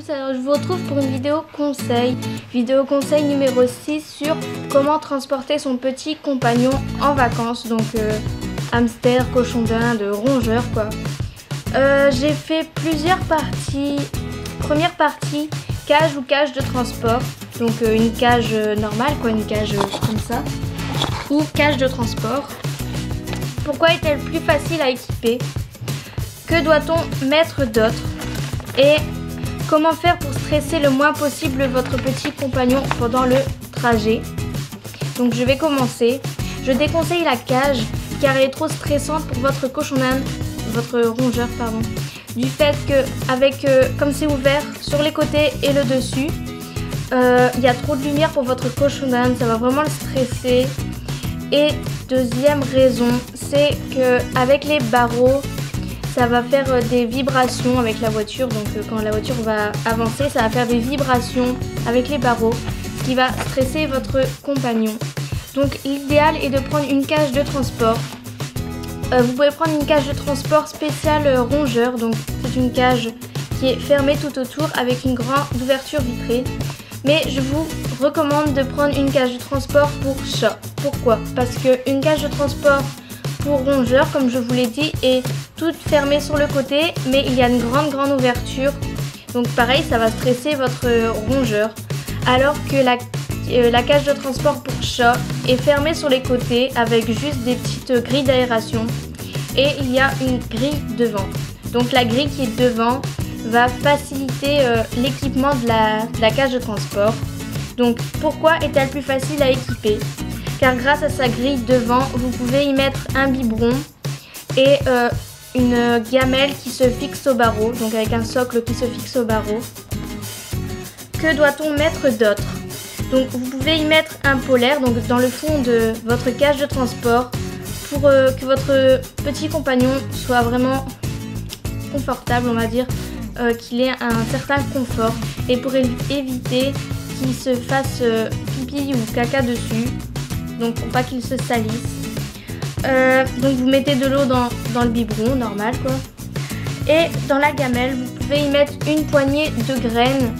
tous, alors je vous retrouve pour une vidéo conseil numéro 6 sur comment transporter son petit compagnon en vacances, donc hamster, cochon d'Inde, rongeur quoi. J'ai fait plusieurs parties. Première partie, cage ou cage de transport, donc une cage normale quoi, une cage comme ça, ou cage de transport. Pourquoi est-elle plus facile à équiper? Que doit-on mettre d'autre? Et comment faire pour stresser le moins possible votre petit compagnon pendant le trajet? Donc je vais commencer. Je déconseille la cage car elle est trop stressante pour votre cochon d'Inde, votre rongeur pardon. Du fait que comme c'est ouvert sur les côtés et le dessus, il y a trop de lumière pour votre cochon d'Inde, ça va vraiment le stresser. Et deuxième raison, c'est que avec les barreaux, ça va faire des vibrations avec la voiture. Donc quand la voiture va avancer, ça va faire des vibrations avec les barreaux, ce qui va stresser votre compagnon. Donc l'idéal est de prendre une cage de transport. Vous pouvez prendre une cage de transport spéciale rongeur. Donc c'est une cage qui est fermée tout autour avec une grande ouverture vitrée. Mais je vous recommande de prendre une cage de transport pour chat. Pourquoi? Parce qu'une cage de transport pour rongeur, comme je vous l'ai dit, est toute fermée sur le côté, mais il y a une grande ouverture. Donc pareil, ça va stresser votre rongeur. Alors que la cage de transport pour chat est fermée sur les côtés avec juste des petites grilles d'aération. Et il y a une grille devant. Donc la grille qui est devant va faciliter l'équipement de la cage de transport. Donc pourquoi est-elle plus facile à équiper? Car grâce à sa grille devant, vous pouvez y mettre un biberon et une gamelle qui se fixe au barreau, donc avec un socle qui se fixe au barreau. Que doit-on mettre d'autre? Donc vous pouvez y mettre un polaire, donc dans le fond de votre cage de transport, pour que votre petit compagnon soit vraiment confortable, on va dire, qu'il ait un certain confort, et pour éviter qu'il se fasse pipi ou caca dessus, donc pour pas qu'il se salisse. Donc vous mettez de l'eau dans le biberon, normal quoi. Et dans la gamelle, vous pouvez y mettre une poignée de graines.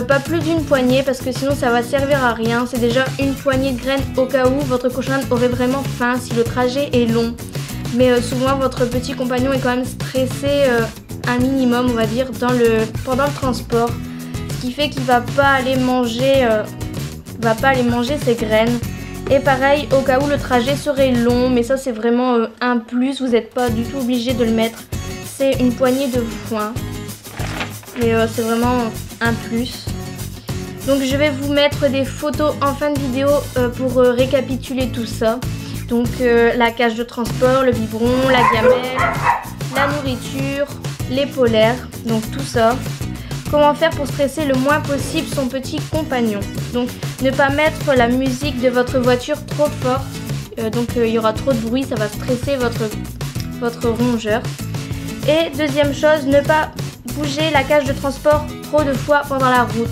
Pas plus d'une poignée parce que sinon ça va servir à rien. C'est déjà une poignée de graines au cas où votre cochon aurait vraiment faim si le trajet est long. Mais souvent votre petit compagnon est quand même stressé un minimum on va dire pendant le transport. Ce qui fait qu'il va pas aller manger ces graines. Et pareil, au cas où le trajet serait long, mais ça c'est vraiment un plus, vous n'êtes pas du tout obligé de le mettre. C'est une poignée de foin. Et c'est vraiment un plus. Donc je vais vous mettre des photos en fin de vidéo pour récapituler tout ça. Donc la cage de transport, le biberon, la gamelle, la nourriture, les polaires, donc tout ça. Comment faire pour stresser le moins possible son petit compagnon? Donc ne pas mettre la musique de votre voiture trop forte, donc il y aura trop de bruit, ça va stresser votre rongeur. Et deuxième chose, ne pas bouger la cage de transport trop de fois pendant la route.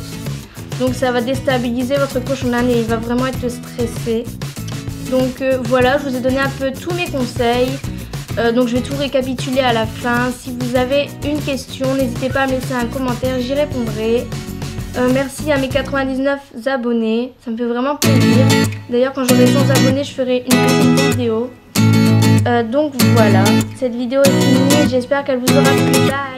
Donc ça va déstabiliser votre cochon d'Inde et il va vraiment être stressé. Donc voilà, je vous ai donné un peu tous mes conseils. Donc je vais tout récapituler à la fin. Si vous avez une question, n'hésitez pas à me laisser un commentaire, j'y répondrai. Merci à mes 99 abonnés, ça me fait vraiment plaisir. D'ailleurs quand j'aurai 100 abonnés, je ferai une petite vidéo. Donc voilà, cette vidéo est finie, j'espère qu'elle vous aura plu. Bye.